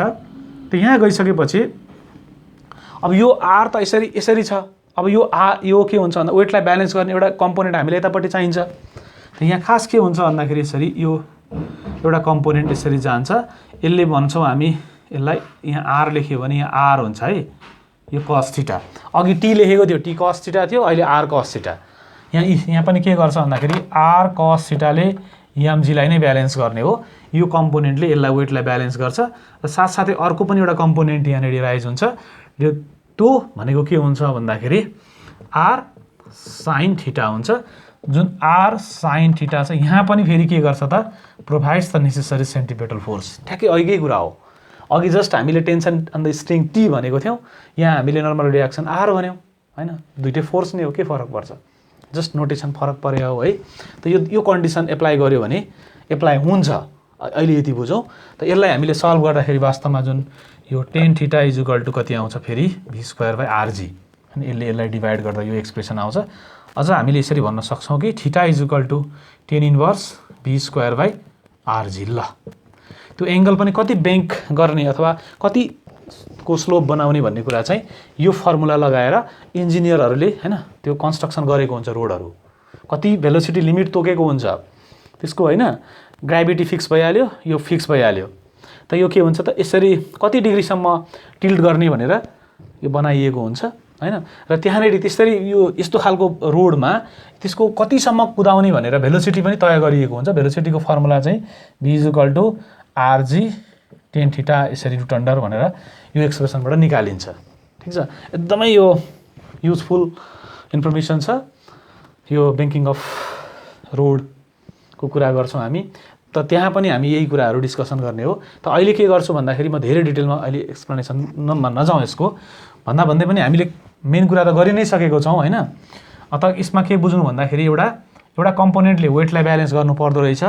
त यहाँ गइसकेपछि अब यो आर त यसरी छ। अब यो के हुन्छ भन्दा वेटलाई ब्यालेन्स गर्ने एउटा कम्पोनेन्ट हामीले यतापट्टि चाहिन्छ। त यहाँ खास के हुन्छ भन्दाखेरि यसरी यो एउटा कम्पोनेन्ट यसरी जान्छ, यसले भन्छौँ हामी यसलाई, यहाँ आर लेख्यो भने यहाँ आर हुन्छ है, यो cos θ। अघि t लेखेको थियो, t cos θ थियो, अहिले r cos θ। यहाँ पनि के गर्छ भन्दाखेरि r cos θ ले mg लाई नै ब्यालेन्स गर्ने हो। यो कम्पोनेन्टले यसलाई वेटलाई ब्यालेन्स गर्छ। र साथसाथै अर्को पनि एउटा कम्पोनेन्ट यहाँनिर राइज हुन्छ, यो त्यो भनेको के हुन्छ भन्दाखेरि r sin θ हुन्छ। जुन r sin θ छ यहाँ पनि फेरि के गर्छ त, provides the necessary centripetal force. ठ्याक्कै अघिकै कुरा हो, अघि जस्ट हामीले tension on the string t भनेको थियौँ, यहाँ हामीले नर्मल रियाक्सन r भन्यौँ होइन। दुइटै फोर्स नै हो, के फरक पर्छ, जस्ट नोटेसन फरक पऱ्यो हो है। त यो कन्डिसन एप्लाई गर्यो भने एप्लाई हुन्छ। अहिले यति बुझौँ। त यसलाई हामीले सल्भ गर्दाखेरि वास्तवमा जुन यो tan θ इजिकल टु कति आउँछ फेरि v²/rg, अनि यसलाई डिभाइड गर्दा यो एक्सप्रेसन आउँछ। अझ हामीले यसरी भन्न सक्छौँ कि θ is equal to tan inverse v²/rg। ल त्यो एङ्गल पनि कति ब्याङ्क गर्ने अथवा कतिको स्लोप बनाउने भन्ने कुरा चाहिँ यो फर्मुला लगाएर इन्जिनियरहरूले होइन त्यो कन्स्ट्रक्सन गरेको हुन्छ। रोडहरू कति भेलोसिटी लिमिट तोकेको हुन्छ त्यसको होइन, ग्राभिटी फिक्स भइहाल्यो, यो फिक्स भइहाल्यो। त यो के हुन्छ त, यसरी कति डिग्रीसम्म टिल्ट गर्ने भनेर यो बनाइएको हुन्छ। हैन। र त्यहाँनेरि त्यसरी यो यस्तो खालको रोडमा त्यसको कतिसम्म कुदाउने भनेर भेलोसिटी पनि तय गरिएको हुन्छ। भेलोसिटीको फर्मुला चाहिँ v = rg tan थीटा यसरी रुट अन्डर भनेर यो एक्सप्रेसनबाट निकालिन्छ। ठीक छ, एकदमै यो युजफुल इन्फर्मेसन छ। यो ब्याङ्किङ अफ रोडको कुरा गर्छौँ हामी, त त्यहाँ पनि हामी यही कुराहरू डिस्कसन गर्ने हो। त अहिले के गर्छु भन्दाखेरि म धेरै डिटेलमा अहिले एक्सप्लेनेसनमा नजाउँ यसको, भन्दै पनि हामीले मेन कुरा त गरि नै सकेको छौँ हैन। अत यसमा के बुझ्नु भन्दाखेरि एउटा कम्पोनेन्टले वेटलाई ब्यालेन्स गर्नु पर्दो रहेछ,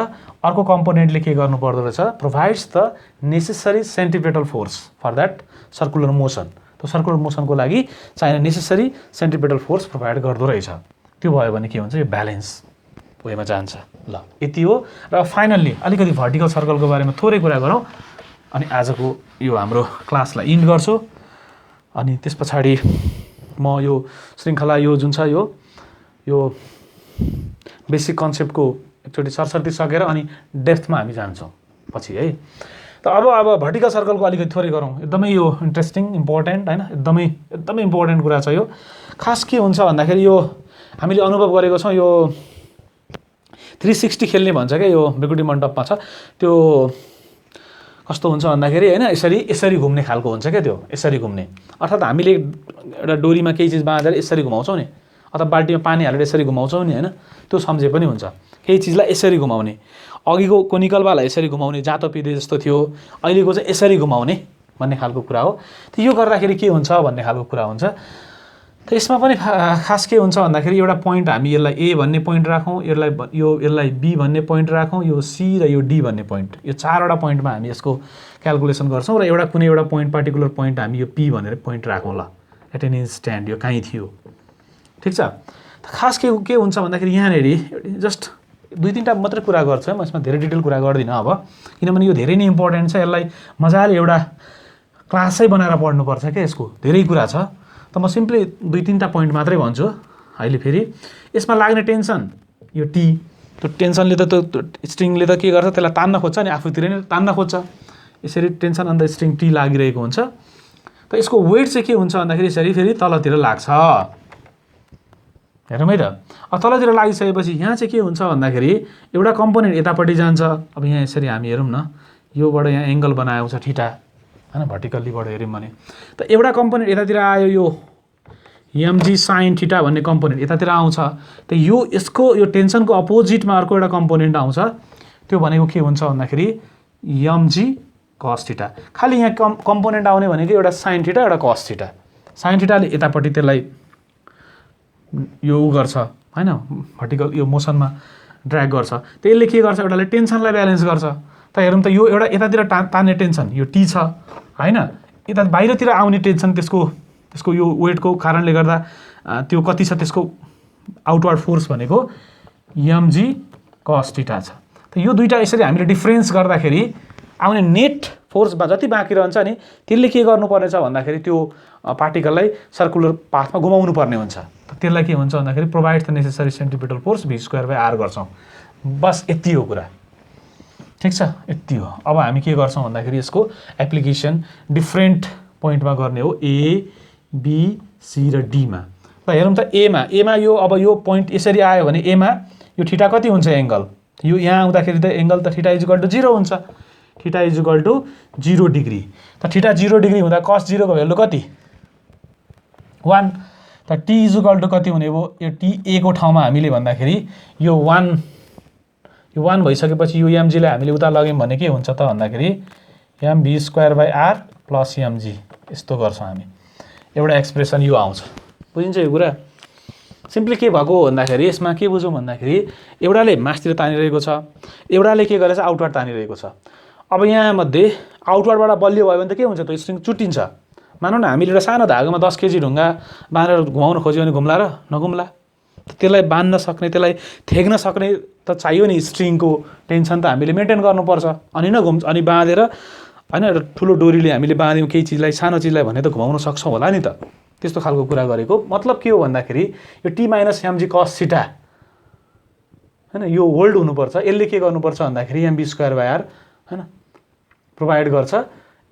अर्को कम्पोनेन्टले के गर्नु पर्दो रहेछ, provides the necessary centripetal force for that circular motion. त्यो सर्कुलर मोसनको लागि चाहिने नेसेसरी सेन्ट्रिपेटल फोर्स प्रोभाइड गर्दो रहेछ। त्यो भयो भने के हुन्छ, यो ब्यालेन्स वेमा जान्छ। ल यति हो। र फाइनल्ली अलिकति भर्टिकल सर्कलको बारेमा थोरै कुरा गरौँ अनि आजको यो हाम्रो क्लासलाई इन्ड गर्छु। अनि त्यस पछाडि म यो श्रृङ्खला यो जुन छ यो बेसिक कन्सेप्टको एकचोटि सरसर्ती सकेर अनि डेप्थमा हामी जान्छौँ पछि है। त अब भर्टिकल सर्कलको अलिकति थोरै गरौँ। एकदमै यो इन्ट्रेस्टिङ इम्पोर्टेन्ट हैन, एकदमै इम्पोर्टेन्ट कुरा छ यो। खास के हुन्छ भन्दाखेरि यो हामीले अनुभव गरेको छौँ, यो 360 खेल्ने भन्छ क्या, यो बेकुटी मण्डपमा छ त्यो कस्तो हुन्छ भन्दाखेरि हैन, यसरी घुम्ने खालको हुन्छ क्या त्यो, यसरी घुम्ने। अर्थात् हामीले एउटा डोरीमा केही चिज बाँधेर यसरी घुमाउँछौँ नि, अथवा बाल्टीमा पानी हालेर यसरी घुमाउँछौँ नि हैन, त्यो सम्झे पनि हुन्छ। केही चिजलाई यसरी घुमाउने, अघिको कोनिकलवाला यसरी घुमाउने जातो पिदे जस्तो थियो, अहिलेको चाहिँ यसरी घुमाउने भन्ने खालको कुरा हो। त यो गर्दाखेरि के हुन्छ भन्ने खालको कुरा हुन्छ। त यसमा पनि खास के हुन्छ भन्दाखेरि एउटा पोइन्ट हामी यसलाई ए भन्ने पोइन्ट राखौँ, यसलाई बी भन्ने पोइन्ट राखौँ, यो सी र यो डी भन्ने पोइन्ट, यो चारवटा पोइन्टमा हामी यसको क्यालकुलेसन गर्छौँ। र एउटा कुनै एउटा पोइन्ट पार्टिकुलर पोइन्ट हामी यो पी भनेर पोइन्ट राखौँ। ल एटेन्डेन्स स्ट्यान्ड यो कहीँ थियो, ठिक छ। खास के हुन्छ भन्दाखेरि यहाँनेरि जस्ट 2-3टा मात्रै कुरा गर्छु है, म यसमा धेरै डिटेल कुरा गर्दिनँ अब, किनभने यो धेरै नै इम्पोर्टेन्ट छ। यसलाई मजाले एउटा क्लासै बनाएर पढ्नुपर्छ क्या, यसको धेरै कुरा छ। त म सिम्पली 2-3टा पोइन्ट मात्रै भन्छु अहिले। फेरि यसमा लाग्ने टेन्सन यो टी, त्यो टेन्सनले त त्यो स्ट्रिङले त के गर्छ, त्यसलाई तान्न खोज्छ नि, आफूतिर नै तान्न खोज्छ, यसरी टेन्सन अन्त स्ट्रिङ टी लागिरहेको हुन्छ। त यसको वेट चाहिँ के हुन्छ भन्दाखेरि यसरी फेरि तलतिर लाग्छ, हेरौँ है त। तलतिर लागिसकेपछि यहाँ चाहिँ के हुन्छ भन्दाखेरि एउटा कम्पोनेन्ट यतापट्टि जान्छ। अब यहाँ यसरी हामी हेरौँ न, योबाट यहाँ एङ्गल बनाएको छ थीटा हैन, भर्टिकल्लीबाट हेऱ्यौँ भने। त एउटा कम्पोनेन्ट यतातिर आयो, यो एमजी साइन थीटा भन्ने कम्पोनेन्ट यतातिर आउँछ। त यसको यो टेन्सनको अपोजिटमा अर्को एउटा कम्पोनेन्ट आउँछ, त्यो भनेको के हुन्छ भन्दाखेरि एमजी कस थीटा। खालि यहाँ कम्पोनेन्ट आउने भनेको एउटा साइन थीटा एउटा कस थीटा। साइन थीटाले यतापट्टि त्यसलाई यो गर्छ हैन, भर्टिकल यो मोसनमा ड्र्याग गर्छ। त्यसले के गर्छ, एउटाले टेन्सनलाई ब्यालेन्स गर्छ। त हेरौँ त, यो एउटा यतातिर तान्ने टेन्सन यो टी छ हैन, यता बाहिरतिर आउने टेन्सन त्यसको यो वेटको कारणले गर्दा त्यो कति छ, त्यसको आउटवर्ड फोर्स भनेको एमजी कस थीटा छ। त यो दुईटा यसरी हामीले डिफरेन्स गर्दाखेरि आउने नेट फोर्समा जति बाँकी रहन्छ नि, त्यसले के गर्नुपर्नेछ भन्दाखेरि त्यो पार्टिकललाई सर्कुलर पाथमा घुमाउनु पर्ने हुन्छ। त त्यसलाई के हुन्छ भन्दाखेरि provide the necessary centripetal force v²/r गर्छौँ। बस यति हो कुरा, ठिक छ, यति हो। अब हामी के गर्छौँ भन्दाखेरि यसको एप्लिकेसन डिफ्रेन्ट पोइन्टमा गर्ने हो, ए बी सी र डीमा। त हेरौँ त, एमा यो अब यो पोइन्ट यसरी आयो भने एमा यो थीटा कति हुन्छ एङ्गल, यो यहाँ आउँदाखेरि त एङ्गल त थीटा = 0 हुन्छ, थीटा = 0 डिग्री। त थीटा 0 डिग्री हुँदा cos 0 को भ्यालु कति, 1। त टी = कति हुने भयो, यो टी ए को ठाउँमा हामीले भन्दाखेरि यो 1 भइसकेपछि यो एमजीलाई हामीले उता लग्यौँ भने के हुन्छ त भन्दाखेरि mv²/r + mg, यस्तो गर्छौँ हामी। एउटा एक्सप्रेसन यो आउँछ, बुझिन्छ यो कुरा। सिम्पली के भएको भन्दाखेरि यसमा के बुझौँ भन्दाखेरि एउटाले मासतिर तानिरहेको छ, एउटाले के गरेछ आउटवर्ड तानिरहेको छ। अब यहाँ मध्ये आउटवर्डबाट बलियो भयो भने त के हुन्छ, त स्ट्रिङ चुट्टिन्छ। मानौँ न हामीले एउटा सानो धागोमा 10 केजी ढुङ्गा बाँधेर घुमाउन खोज्यो भने घुम्ला र नघुम्ला, त्यसलाई बाँध्न सक्ने, त्यसलाई थेग्न सक्ने त चाहियो नि, स्ट्रिङको टेन्सन त हामीले मेन्टेन गर्नुपर्छ। अनि घुम्छ, अनि बाँधेर हैन, ठुलो डोरीले हामीले बाँध्यौँ केही चिजलाई, सानो चिजलाई भने त घुमाउन सक्छौँ होला नि त, त्यस्तो खालको कुरा गरेको। मतलब के हो भन्दाखेरि यो टी - mg cos थीटा हैन, यो होल्ड हुनुपर्छ। यसले के गर्नुपर्छ भन्दाखेरि mv²/r हैन प्रोभाइड गर्छ।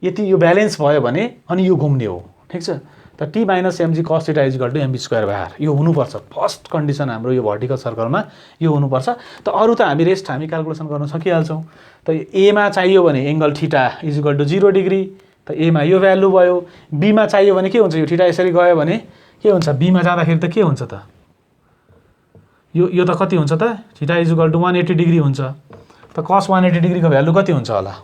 यति यो ब्यालेन्स भयो भने अनि यो घुम्ने हो, ठिक छ। त T minus MG cos theta is equal to MV square by R यो हुनुपर्छ। फर्स्ट कन्डिसन हाम्रो यो भर्टिकल सर्कलमा यो हुनुपर्छ। त अरू त हामी क्यालकुलेसन गर्न सकिहाल्छौँ। त एमा चाहियो भने angle theta is equal to 0 degree, त एमा यो भ्यालु भयो। बीमा चाहियो भने के हुन्छ, यो थीटा यसरी गयो भने के हुन्छ, बीमा जाँदाखेरि त के हुन्छ त, यो त कति हुन्छ त, theta is equal to 180 degree हुन्छ। त कस 180 डिग्रीको भ्यालु कति हुन्छ होला,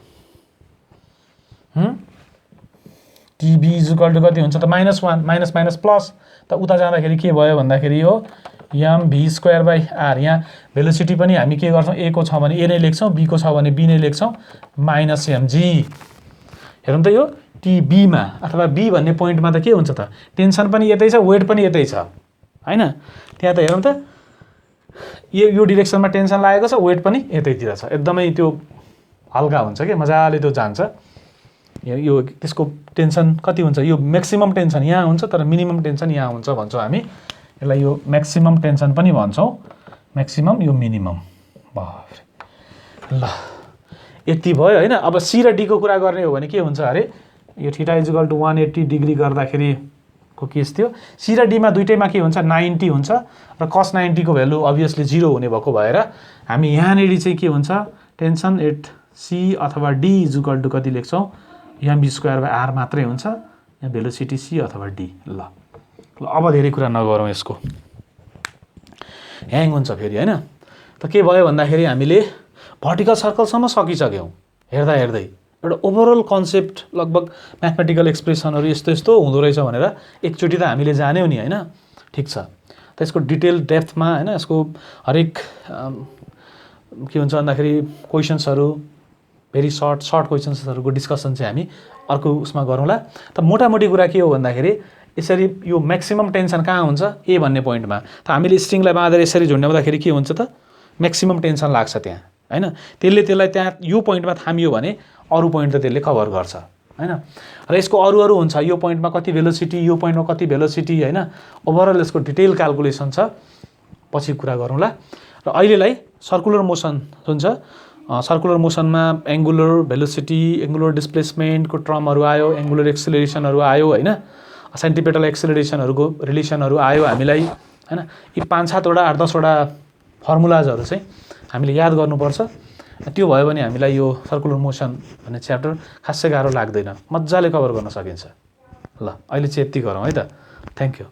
टिबी इज इक्वल टु कति हुन्छ त, -1 माइनस माइनस प्लस। त उता जाँदाखेरि के भयो भन्दाखेरि यो एमभी स्क्वायर बाई आर, यहाँ भेलोसिटी पनि हामी के गर्छौँ, ए को छ भने ए नै लेख्छौँ, बी को छ भने बी नै लेख्छौँ, माइनस एमजी। हेरौँ त यो टिबीमा अथवा बी भन्ने पोइन्टमा त के हुन्छ त, टेन्सन पनि यतै छ, वेट पनि यतै छ हैन। त्यहाँ त हेरौँ त यो डिरेक्सनमा टेन्सन लागेको छ, वेट पनि यतैतिर छ, एकदमै त्यो हल्का हुन्छ कि मजाले त्यो जान्छ। यो त्यसको टेन्सन कति हुन्छ, यो म्याक्सिमम टेन्सन यहाँ हुन्छ तर मिनिमम टेन्सन यहाँ हुन्छ भन्छौँ हामी यसलाई, यो म्याक्सिमम टेन्सन पनि भन्छौँ, म्याक्सिमम यो मिनिमम। ल यति भयो हैन। अब सी र डी को कुरा गर्ने हो भने के हुन्छ अरे, यो theta is equal to 180 degree गर्दाखेरि को केस थियो। सी र डीमा दुइटैमा के हुन्छ, 90 हुन्छ र cos 90 को भ्यालु अभियसली 0 हुने भएको भएर हामी यहाँनेरि चाहिँ के हुन्छ, टेन्सन एट सी अथवा डी इज इक्वल टु कति लेख्छौँ, एमबी स्क्वायर बाई आर मात्रै हुन्छ, यहाँ भेलोसिटी सी अथवा डी। ल अब धेरै कुरा नगरौँ, यसको ह्याङ हुन्छ फेरि हैन। त के भयो भन्दाखेरि हामीले भर्टिकल सर्कलसम्म सकिसक्यौँ हेर्दा हेर्दै। एउटा ओभरअल कन्सेप्ट लगभग म्याथमेटिकल एक्सप्रेसनहरू यस्तो यस्तो हुँदो रहेछ भनेर एकचोटि त हामीले जान्यौँ नि हैन, ठिक छ। त यसको डिटेल डेप्थमा हैन, यसको हरेक के हुन्छ भन्दाखेरि क्वेसन्सहरू, भेरी सर्ट क्वेसन्सहरूको डिस्कसन चाहिँ हामी अर्को उसमा गरौँला। त मोटामोटी कुरा के हो भन्दाखेरि यसरी यो म्याक्सिमम टेन्सन कहाँ हुन्छ, ए भन्ने पोइन्टमा। त हामीले स्ट्रिङलाई बाँधेर यसरी झुन्ड्याउँदाखेरि के हुन्छ त, म्याक्सिमम टेन्सन लाग्छ त्यहाँ हैन। त्यसलाई त्यहाँ यो पोइन्टमा थामियो भने अरू पोइन्ट त त्यसले कभर गर्छ हैन। र यसको अरू हुन्छ, यो पोइन्टमा कति भेलोसिटी, यो पोइन्टमा कति भेलोसिटी हैन। ओभरअल यसको डिटेल क्यालकुलेसन छ, पछि कुरा गरौँला। र अहिलेलाई सर्कुलर मोसन जुन छ, सर्कुलर मोसनमा एङ्गुलर भेलोसिटी, एङ्गुलर डिस्प्लेसमेन्टको टर्महरू आयो, एङ्गुलर एक्सेलरेसनहरू आयो हैन, सेन्टिपिटल एक्सेलरेसनहरूको रिलेसनहरू आयो हामीलाई हैन। यी 5-7वटा 8-10वटा फर्मुलाजहरू चाहिँ हामीले याद गर्नुपर्छ। त्यो भयो भने हामीलाई यो सर्कुलर मोसन भन्ने च्याप्टर खासै गाह्रो लाग्दैन, मजाले कभर गर्न सकिन्छ। ल अहिले चाहिँ यति गरौँ है त, थ्याङ्क यू।